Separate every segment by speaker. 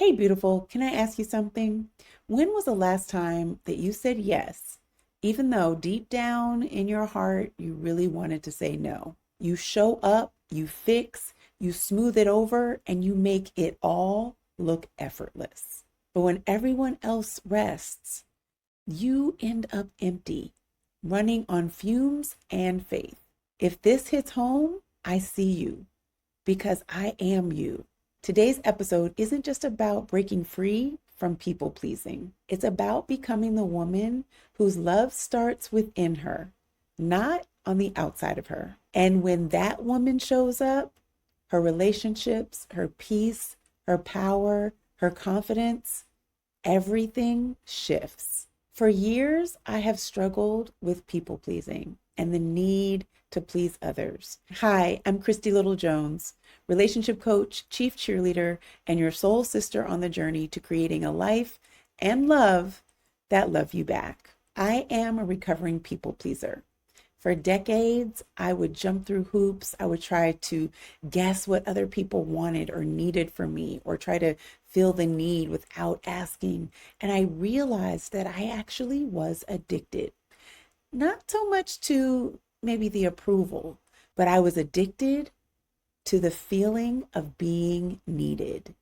Speaker 1: Hey, beautiful, can I ask you something? When was the last time that you said yes, even though deep down in your heart you really wanted to say no? You show up, you fix, you smooth it over, and you make it all look effortless. But when everyone else rests, you end up empty, running on fumes and faith. If this hits home, I see you because I am you. Today's episode isn't just about breaking free from people pleasing. It's about becoming the woman whose love starts within her, not on the outside of her. And when that woman shows up, her relationships, her peace, her power, her confidence, everything shifts. For years, I have struggled with people pleasing and the need to please others. Hi, I'm Christy Little Jones, relationship coach, chief cheerleader, and your soul sister on the journey to creating a life and love that love you back. I am a recovering people pleaser. For decades, I would jump through hoops. I would try to guess what other people wanted or needed from me, or try to feel the need without asking. And I realized that I actually was addicted. Not so much to maybe the approval, but I was addicted to the feeling of being needed.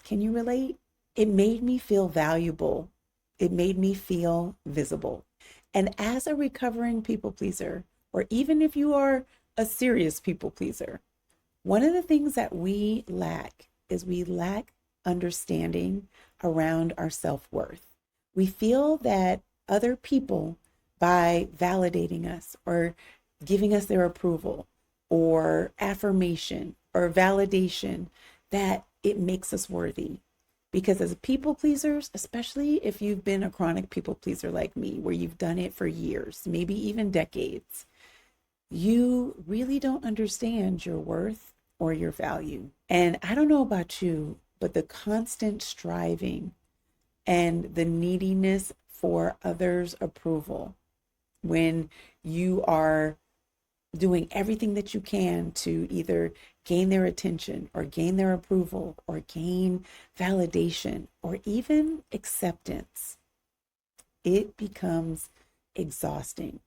Speaker 1: Can you relate? It made me feel valuable. It made me feel visible. And as a recovering people pleaser, or even if you are a serious people pleaser, one of the things that we lack is we lack understanding around our self-worth. We feel that other people, by validating us or giving us their approval or affirmation or validation, that it makes us worthy. Because as people pleasers, especially if you've been a chronic people pleaser like me, where you've done it for years, maybe even decades, you really don't understand your worth or your value. And I don't know about you, but the constant striving and the neediness for others' approval, when you are doing everything that you can to either gain their attention or gain their approval or gain validation or even acceptance, it becomes exhausting.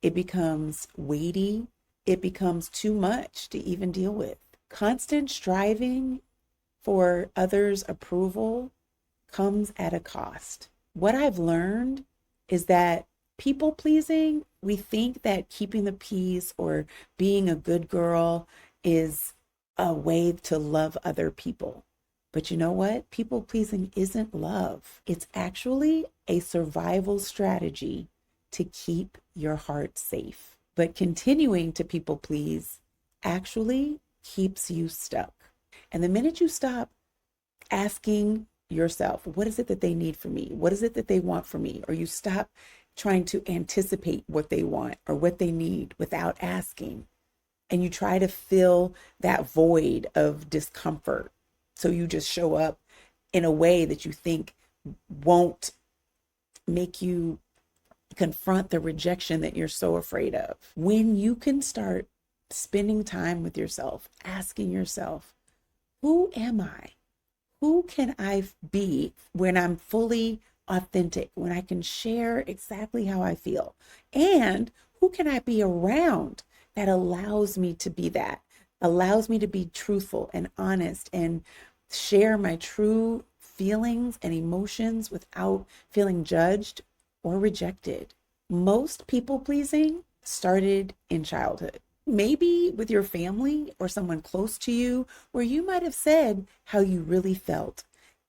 Speaker 1: It becomes weighty. It becomes too much to even deal with. Constant striving for others' approval comes at a cost. What I've learned is that people pleasing, we think that keeping the peace or being a good girl is a way to love other people. But you know what? People pleasing isn't love. It's actually a survival strategy to keep your heart safe. But continuing to people please actually keeps you stuck. And the minute you stop asking yourself, what is it that they need from me? What is it that they want from me? Or you stop trying to anticipate what they want or what they need without asking. And you try to fill that void of discomfort. So you just show up in a way that you think won't make you confront the rejection that you're so afraid of. When you can start spending time with yourself, asking yourself, who am I? Who can I be when I'm fully authentic, when I can share exactly how I feel? And who can I be around that allows me to be that, allows me to be truthful and honest and share my true feelings and emotions without feeling judged or rejected? Most people pleasing started in childhood. Maybe with your family or someone close to you, where you might have said how you really felt.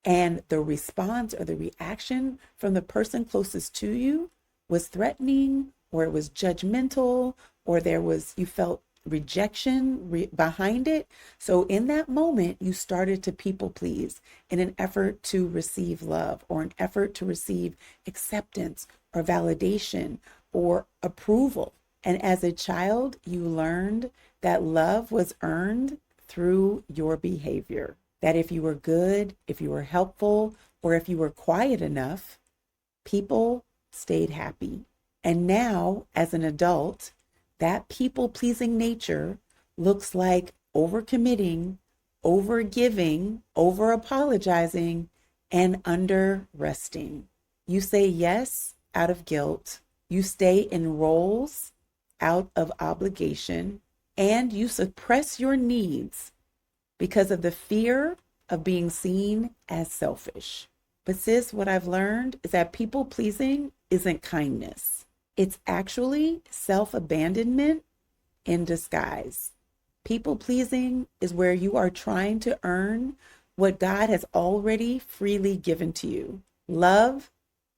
Speaker 1: And the response or the reaction from the person closest to you was threatening, or it was judgmental, or you felt rejection behind it. So in that moment, you started to people please in an effort to receive love, or an effort to receive acceptance or validation or approval. And as a child, you learned that love was earned through your behavior. That if you were good, if you were helpful, or if you were quiet enough, people stayed happy. And now, as an adult, that people-pleasing nature looks like overcommitting, over giving, over apologizing, and under resting. You say yes out of guilt. You stay in roles out of obligation, and you suppress your needs because of the fear of being seen as selfish. But sis, what I've learned is that people pleasing isn't kindness. It's actually self-abandonment in disguise. People pleasing is where you are trying to earn what God has already freely given to you: love,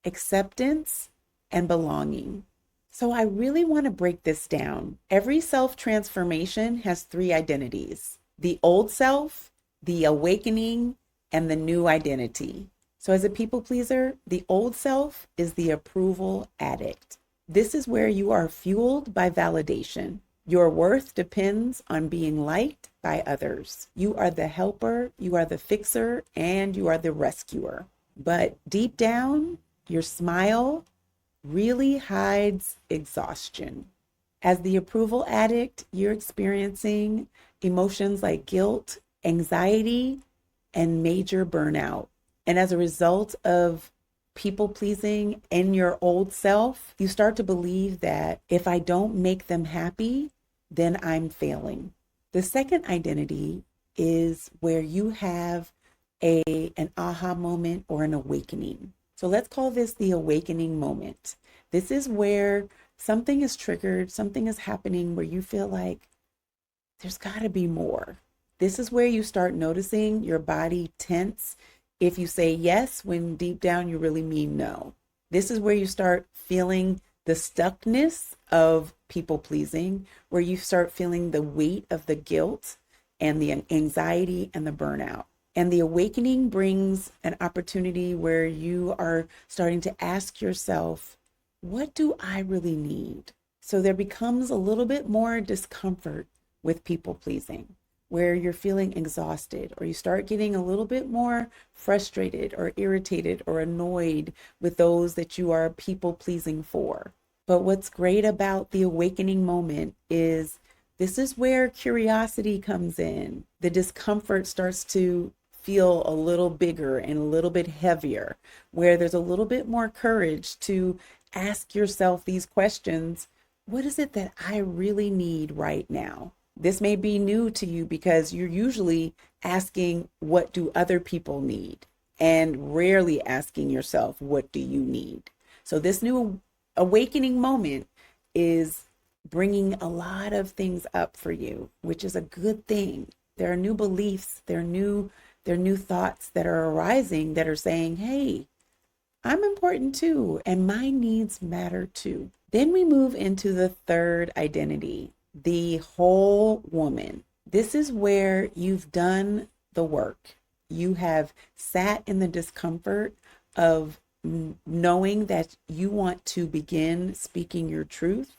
Speaker 1: acceptance, and belonging. So I really want to break this down. Every self-transformation has three identities: the old self, the awakening, and the new identity. So as a people pleaser, the old self is the approval addict. This is where you are fueled by validation. Your worth depends on being liked by others. You are the helper, you are the fixer, and you are the rescuer. But deep down, your smile really hides exhaustion. As the approval addict, you're experiencing emotions like guilt, anxiety, and major burnout. And as a result of people pleasing in your old self, you start to believe that if I don't make them happy, then I'm failing. The second identity is where you have an aha moment or an awakening. So let's call this the awakening moment. This is where something is triggered, something is happening where you feel like there's got to be more. This is where you start noticing your body tense if you say yes when deep down you really mean no. This is where you start feeling the stuckness of people pleasing, where you start feeling the weight of the guilt and the anxiety and the burnout. And the awakening brings an opportunity where you are starting to ask yourself, what do I really need? So there becomes a little bit more discomfort with people pleasing, where you're feeling exhausted, or you start getting a little bit more frustrated or irritated or annoyed with those that you are people pleasing for. But what's great about the awakening moment is this is where curiosity comes in. The discomfort starts to feel a little bigger and a little bit heavier, where there's a little bit more courage to ask yourself these questions. What is it that I really need right now? This may be new to you because you're usually asking, what do other people need? And rarely asking yourself, what do you need? So this new awakening moment is bringing a lot of things up for you, which is a good thing. There are new beliefs, there are new thoughts that are arising that are saying, hey, I'm important too, and my needs matter too. Then we move into the third identity, the whole woman. This is where you've done the work. You have sat in the discomfort of knowing that you want to begin speaking your truth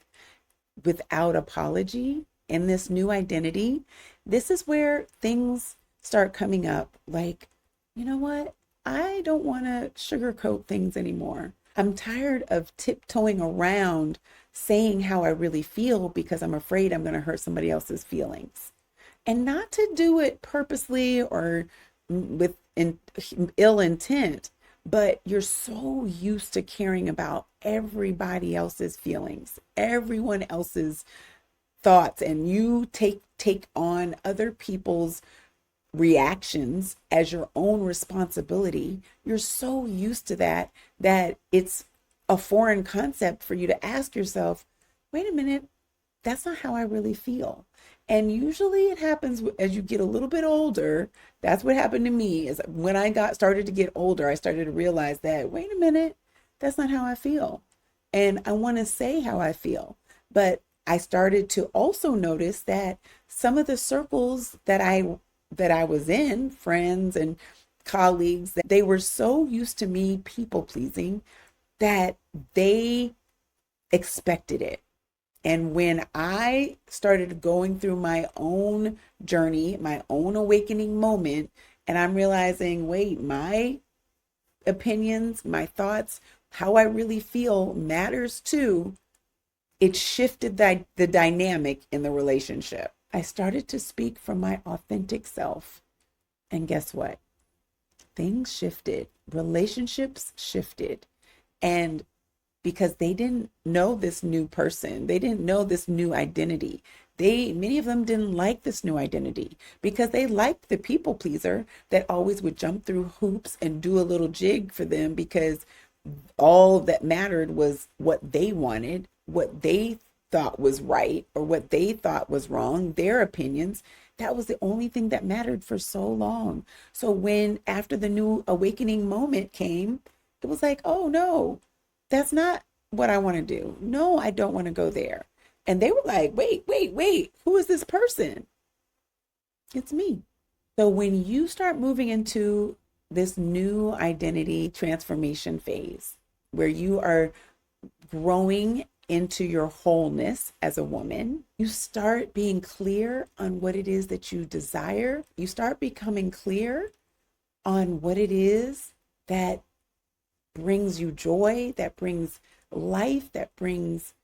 Speaker 1: without apology in this new identity. This is where things start coming up like, you know what? I don't want to sugarcoat things anymore. I'm tired of tiptoeing around saying how I really feel because I'm afraid I'm going to hurt somebody else's feelings. And not to do it purposely or with ill intent, but you're so used to caring about everybody else's feelings, everyone else's thoughts, and you take on other people's reactions as your own responsibility. You're so used to that it's a foreign concept for you to ask yourself, wait a minute, that's not how I really feel. And usually it happens as you get a little bit older. That's what happened to me, is when I started to get older, I started to realize that, wait a minute, that's not how I feel. And I want to say how I feel. But I started to also notice that some of the circles that I was in, friends and colleagues, that they were so used to me people pleasing that they expected it. And when I started going through my own journey, my own awakening moment, and I'm realizing, wait, my opinions, my thoughts, how I really feel matters too, it shifted the dynamic in the relationship. I started to speak from my authentic self. And guess what? Things shifted, relationships shifted. And because they didn't know this new person, they didn't know this new identity. Many of them didn't like this new identity because they liked the people pleaser that always would jump through hoops and do a little jig for them because all that mattered was what they wanted, what they thought was right or what they thought was wrong, their opinions. That was the only thing that mattered for so long. So when after the new awakening moment came, it was like, oh no, that's not what I want to do. No, I don't want to go there. And they were like, wait, who is this person? It's me. So when you start moving into this new identity transformation phase where you are growing into your wholeness as a woman, you start being clear on what it is that you desire. You start becoming clear on what it is that brings you joy, that brings life, that brings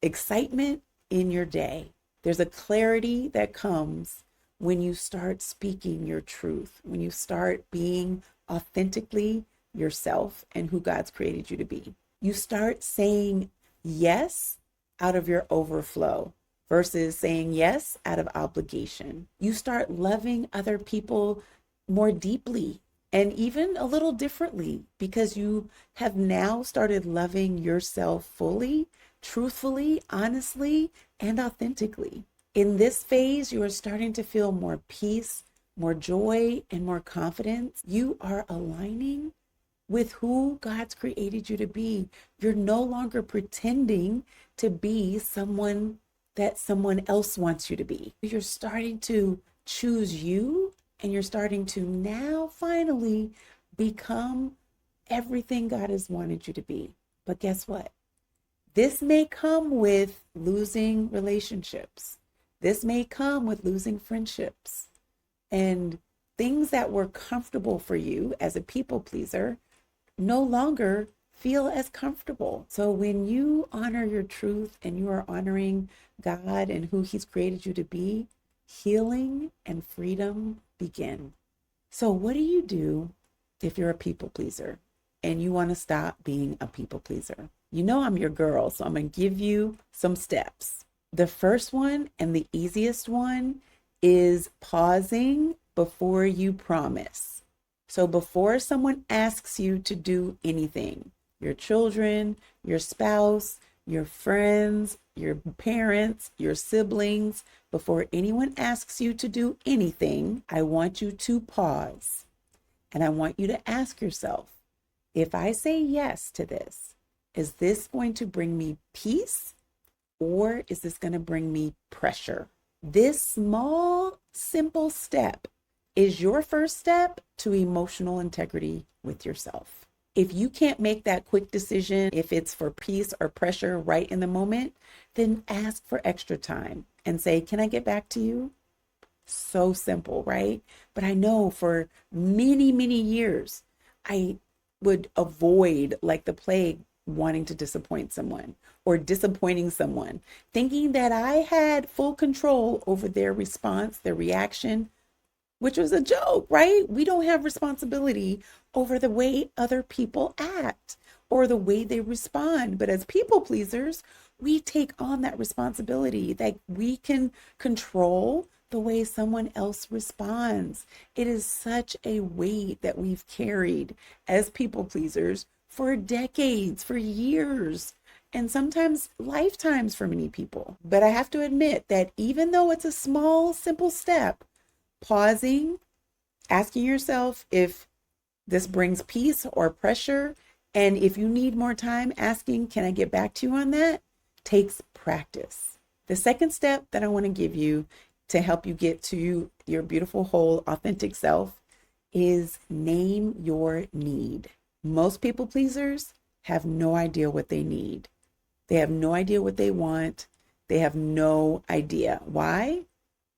Speaker 1: excitement in your day. There's a clarity that comes when you start speaking your truth, when you start being authentically yourself and who God's created you to be. You start saying yes out of your overflow versus saying yes out of obligation. You start loving other people more deeply and even a little differently because you have now started loving yourself fully, truthfully, honestly, and authentically. In this phase, you are starting to feel more peace, more joy, and more confidence. You are aligning with who God's created you to be. You're no longer pretending to be someone that someone else wants you to be. You're starting to choose you, and you're starting to now finally become everything God has wanted you to be. But guess what? This may come with losing relationships. This may come with losing friendships and things that were comfortable for you as a people pleaser no longer feel as comfortable. So when you honor your truth and you are honoring God and who He's created you to be, healing and freedom begin. So what do you do if you're a people pleaser and you want to stop being a people pleaser? You know I'm your girl, so I'm going to give you some steps. The first one and the easiest one is pausing before you promise. So before someone asks you to do anything, your children, your spouse, your friends, your parents, your siblings, before anyone asks you to do anything, I want you to pause. And I want you to ask yourself, if I say yes to this, is this going to bring me peace or is this going to bring me pressure? This small, simple step is your first step to emotional integrity with yourself. If you can't make that quick decision, if it's for peace or pressure right in the moment, then ask for extra time and say, can I get back to you? So simple, right? But I know for many, many years, I would avoid like the plague wanting to disappoint someone or disappointing someone, thinking that I had full control over their response, their reaction, which was a joke, right? We don't have responsibility over the way other people act or the way they respond. But as people pleasers, we take on that responsibility that we can control the way someone else responds. It is such a weight that we've carried as people pleasers for decades, for years, and sometimes lifetimes for many people. But I have to admit that even though it's a small, simple step, pausing, asking yourself if this brings peace or pressure, and if you need more time, asking, can I get back to you on that, takes practice. The second step that I want to give you to help you get to your beautiful, whole, authentic self is name your need. Most people pleasers have no idea what they need. They have no idea what they want. They have no idea. Why?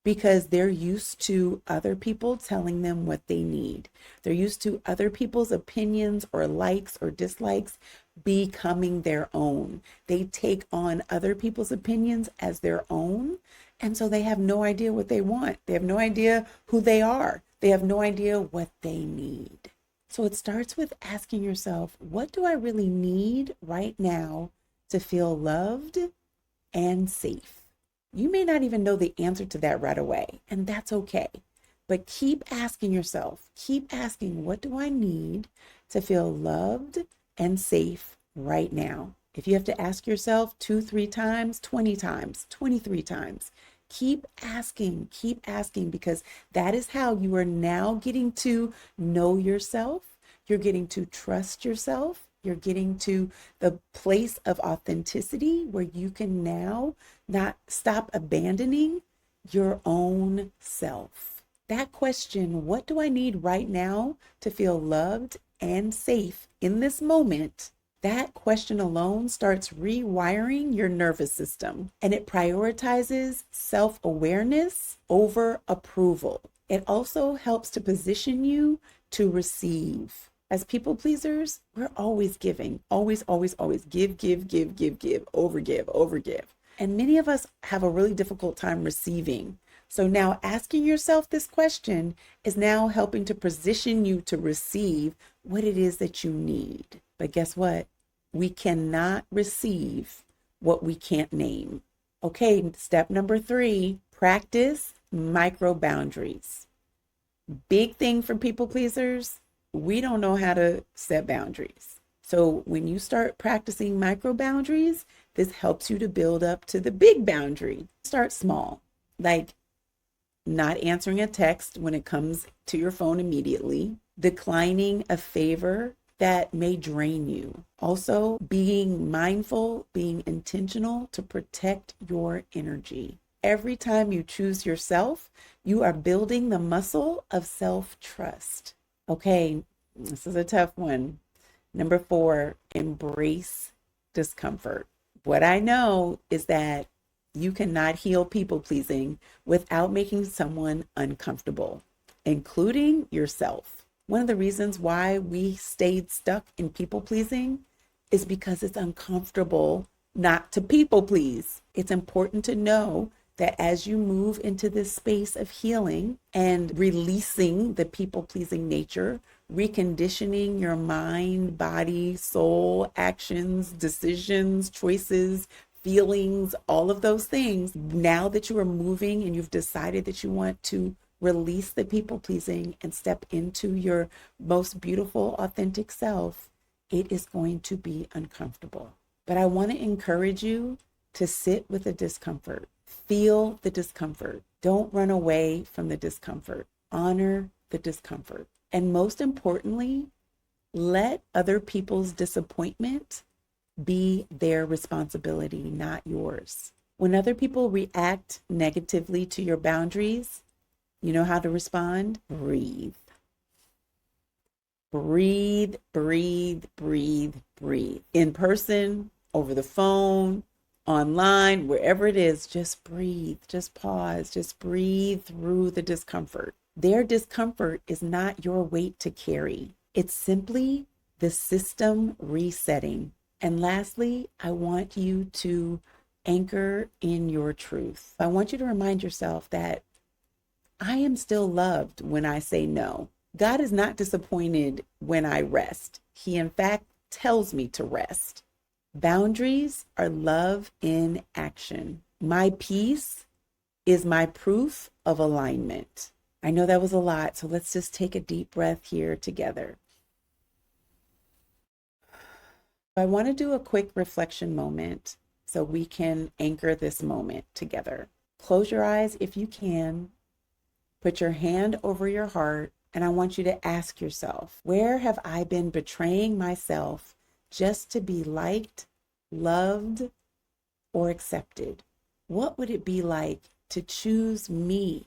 Speaker 1: Because they're used to other people telling them what they need. They're used to other people's opinions or likes or dislikes becoming their own. They take on other people's opinions as their own. And so they have no idea what they want. They have no idea who they are. They have no idea what they need. So it starts with asking yourself, what do I really need right now to feel loved and safe? You may not even know the answer to that right away, and that's okay. But keep asking yourself, keep asking, what do I need to feel loved and safe right now? If you have to ask yourself 2, 3 times, 20 times, 23 times, keep asking, because that is how you are now getting to know yourself. You're getting to trust yourself. You're getting to the place of authenticity where you can now not stop abandoning your own self. That question, what do I need right now to feel loved and safe in this moment? That question alone starts rewiring your nervous system, and it prioritizes self-awareness over approval. It also helps to position you to receive. As people pleasers, we're always giving, always, always, always give, overgive. And many of us have a really difficult time receiving. So now asking yourself this question is now helping to position you to receive what it is that you need. But guess what? We cannot receive what we can't name. Okay, step number 3, practice micro boundaries. Big thing for people pleasers, we don't know how to set boundaries. So when you start practicing micro boundaries, this helps you to build up to the big boundary. Start small, like not answering a text when it comes to your phone immediately, declining a favor that may drain you. Also, being mindful, being intentional to protect your energy. Every time you choose yourself, you are building the muscle of self-trust. Okay, this is a tough one. Number 4, embrace discomfort. What I know is that you cannot heal people pleasing without making someone uncomfortable, including yourself. One of the reasons why we stayed stuck in people pleasing is because it's uncomfortable not to people please. It's important to know that as you move into this space of healing and releasing the people pleasing nature, reconditioning your mind, body, soul, actions, decisions, choices, feelings, all of those things, now that you are moving and you've decided that you want to release the people pleasing and step into your most beautiful, authentic self, it is going to be uncomfortable. But I want to encourage you to sit with the discomfort. Feel the discomfort. Don't run away from the discomfort. Honor the discomfort. And most importantly, let other people's disappointment be their responsibility, not yours. When other people react negatively to your boundaries, you know how to respond? Breathe. Breathe, breathe, breathe, breathe. In person, over the phone, online, wherever it is, just breathe, just pause, just breathe through the discomfort. Their discomfort is not your weight to carry. It's simply the system resetting. And lastly, I want you to anchor in your truth. I want you to remind yourself that I am still loved when I say no. God is not disappointed when I rest. He, in fact, tells me to rest. Boundaries are love in action. My peace is my proof of alignment. I know that was a lot, so let's just take a deep breath here together. I want to do a quick reflection moment so we can anchor this moment together. Close your eyes if you can. Put your hand over your heart, and I want you to ask yourself, where have I been betraying myself just to be liked, loved, or accepted? What would it be like to choose me,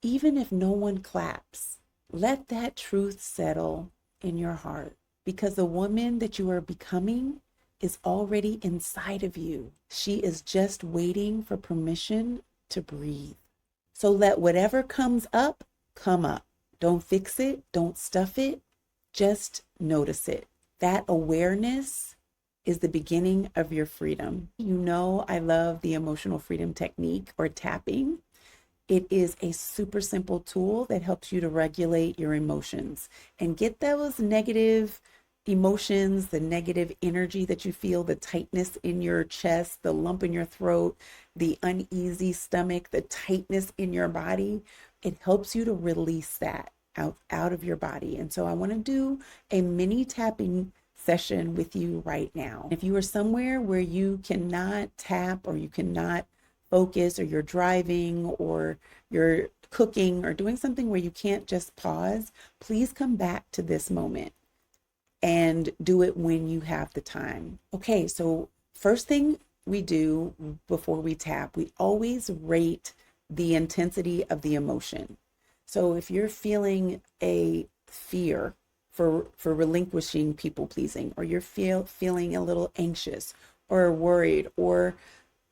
Speaker 1: even if no one claps? Let that truth settle in your heart, because the woman that you are becoming is already inside of you. She is just waiting for permission to breathe. So let whatever comes up, come up. Don't fix it. Don't stuff it. Just notice it. That awareness is the beginning of your freedom. You know, I love the emotional freedom technique or tapping. It is a super simple tool that helps you to regulate your emotions and get those negative emotions, the negative energy that you feel, the tightness in your chest, the lump in your throat, the uneasy stomach, the tightness in your body. It helps you to release that out of your body. And so I want to do a mini tapping session with you right now. If you are somewhere where you cannot tap or you cannot focus, or you're driving or you're cooking or doing something where you can't just pause, please come back to this moment and do it when you have the time. Okay, so first thing we do before we tap, we always rate the intensity of the emotion. So if you're feeling a fear for relinquishing people pleasing, or you're feeling a little anxious or worried, or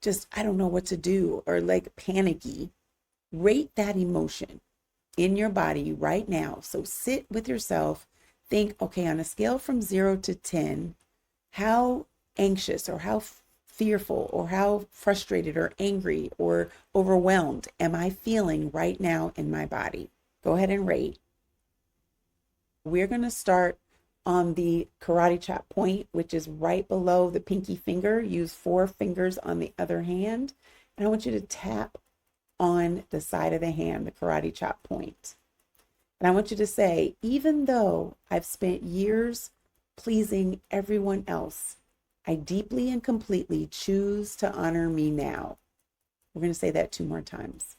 Speaker 1: just, I don't know what to do, or like panicky, rate that emotion in your body right now. So sit with yourself, think, okay, on a scale from 0 to 10, how anxious or how fearful or how frustrated or angry or overwhelmed am I feeling right now in my body? Go ahead and rate. We're going to start on the karate chop point, which is right below the pinky finger. Use 4 fingers on the other hand. And I want you to tap on the side of the hand, the karate chop point. And I want you to say, even though I've spent years pleasing everyone else, I deeply and completely choose to honor me now. We're going to say that 2 more times.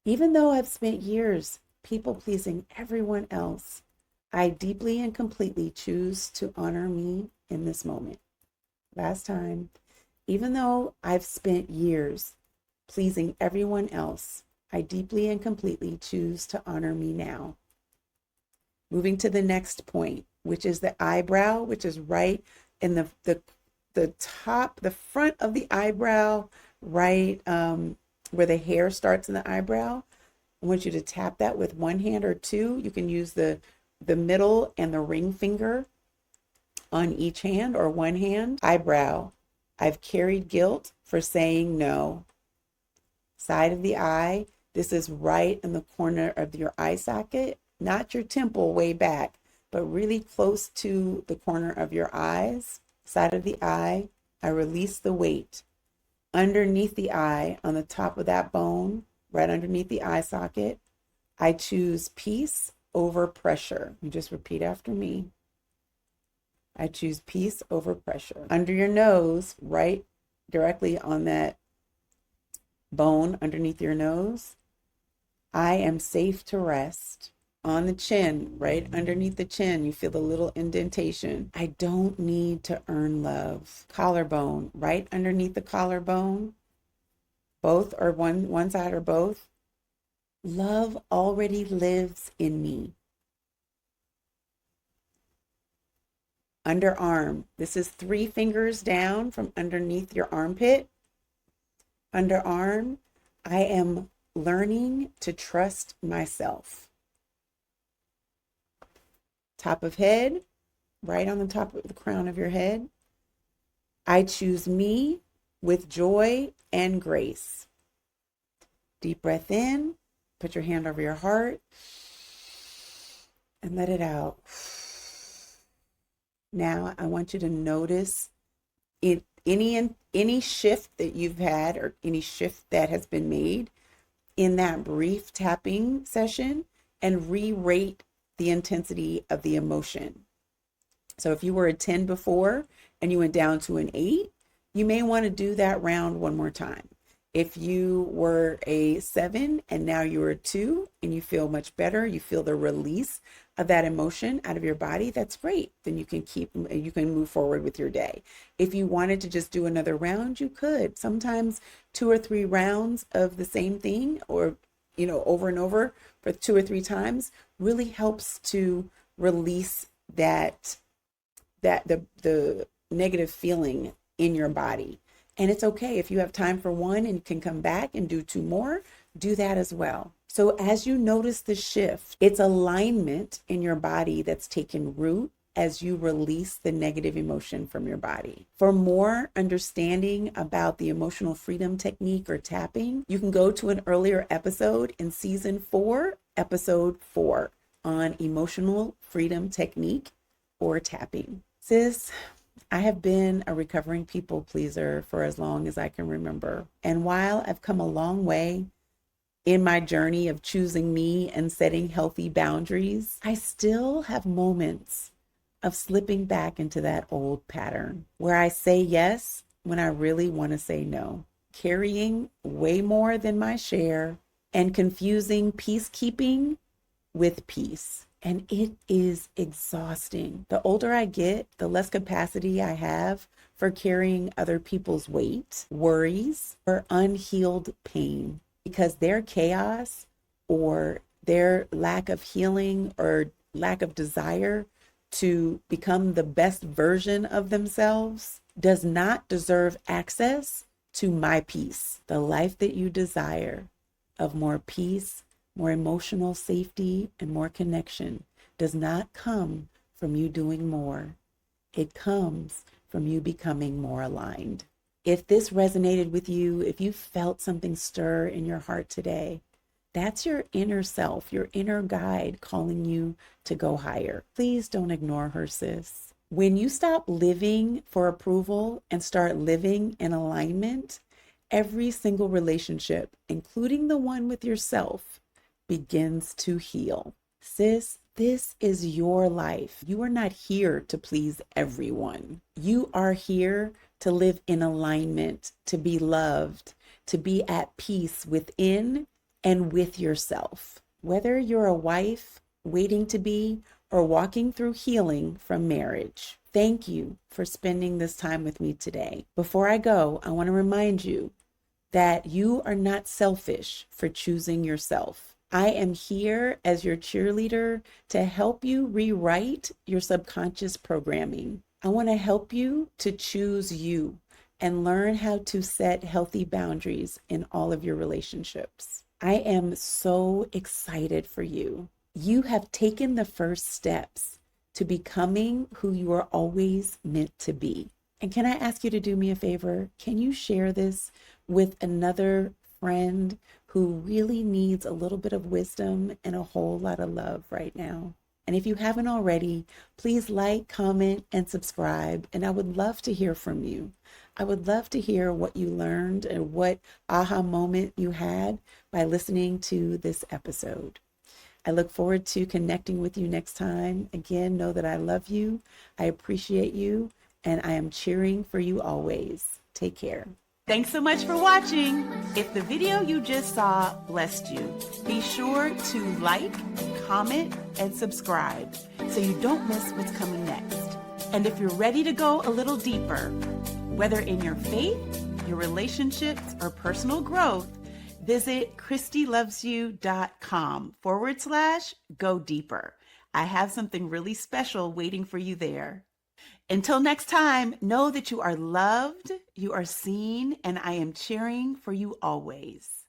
Speaker 1: Even though I've spent years people pleasing everyone else, I deeply and completely choose to honor me in this moment. Last time. Even though I've spent years pleasing everyone else, I deeply and completely choose to honor me now. Moving to the next point, which is the eyebrow, which is right in the top, the front of the eyebrow, right where the hair starts in the eyebrow. I want you to tap that with 1 hand or 2. You can use the middle and the ring finger on each hand or 1 hand. Eyebrow. I've carried guilt for saying no. Side of the eye. This is right in the corner of your eye socket, not your temple way back, but really close to the corner of your eyes. Side of the eye. I release the weight. Underneath the eye, on the top of that bone, right underneath the eye socket, I choose peace over pressure. You just repeat after me. I choose peace over pressure. Under your nose, right directly on that bone underneath your nose, I am safe to rest. On the chin, right underneath the chin, you feel the little indentation. I don't need to earn love. Collarbone, right underneath the collarbone, both or one side or both. Love already lives in me. Underarm. This is 3 fingers down from underneath your armpit. Underarm. I am learning to trust myself. Top of head, right on the top of the crown of your head. I choose me with joy and grace. Deep breath in. Put your hand over your heart and let it out. Now I want you to notice any shift that you've had or any shift that has been made in that brief tapping session and re-rate the intensity of the emotion. So if you were a 10 before and you went down to an 8, you may want to do that round 1 more time. If you were a 7 and now you're a 2 and you feel much better, you feel the release of that emotion out of your body, that's great. Then you can move forward with your day. If you wanted to just do another round, you could. Sometimes 2 or 3 rounds of the same thing, or over and over for 2 or 3 times, really helps to release that the negative feeling in your body. And it's okay if you have time for 1 and you can come back and do 2 more, do that as well. So as you notice the shift, it's alignment in your body that's taken root as you release the negative emotion from your body. For more understanding about the emotional freedom technique or tapping, you can go to an earlier episode in season 4, episode 4 on emotional freedom technique or tapping. Sis, I have been a recovering people pleaser for as long as I can remember. And while I've come a long way in my journey of choosing me and setting healthy boundaries, I still have moments of slipping back into that old pattern where I say yes when I really want to say no, carrying way more than my share and confusing peacekeeping with peace. And it is exhausting. The older I get, the less capacity I have for carrying other people's weight, worries, or unhealed pain, because their chaos or their lack of healing or lack of desire to become the best version of themselves does not deserve access to my peace. The life that you desire of more peace, more emotional safety, and more connection does not come from you doing more. It comes from you becoming more aligned. If this resonated with you, if you felt something stir in your heart today, that's your inner self, your inner guide calling you to go higher. Please don't ignore her, sis. When you stop living for approval and start living in alignment, every single relationship, including the one with yourself, begins to heal. Sis, this is your life. You are not here to please everyone. You are here to live in alignment, to be loved, to be at peace within and with yourself. Whether you're a wife waiting to be or walking through healing from marriage, thank you for spending this time with me today. Before I go, I want to remind you that you are not selfish for choosing yourself. I am here as your cheerleader to help you rewrite your subconscious programming. I want to help you to choose you and learn how to set healthy boundaries in all of your relationships. I am so excited for you. You have taken the first steps to becoming who you are always meant to be. And can I ask you to do me a favor? Can you share this with another friend who really needs a little bit of wisdom and a whole lot of love right now? And if you haven't already, please like, comment, and subscribe. And I would love to hear from you. I would love to hear what you learned and what aha moment you had by listening to this episode. I look forward to connecting with you next time. Again, know that I love you, I appreciate you, and I am cheering for you always. Take care. Thanks so much for watching. If the video you just saw blessed you, be sure to like, comment, and subscribe so you don't miss what's coming next. And if you're ready to go a little deeper, whether in your faith, your relationships, or personal growth, visit ChristyLovesYou.com/go deeper. I have something really special waiting for you there. Until next time, know that you are loved, you are seen, and I am cheering for you always.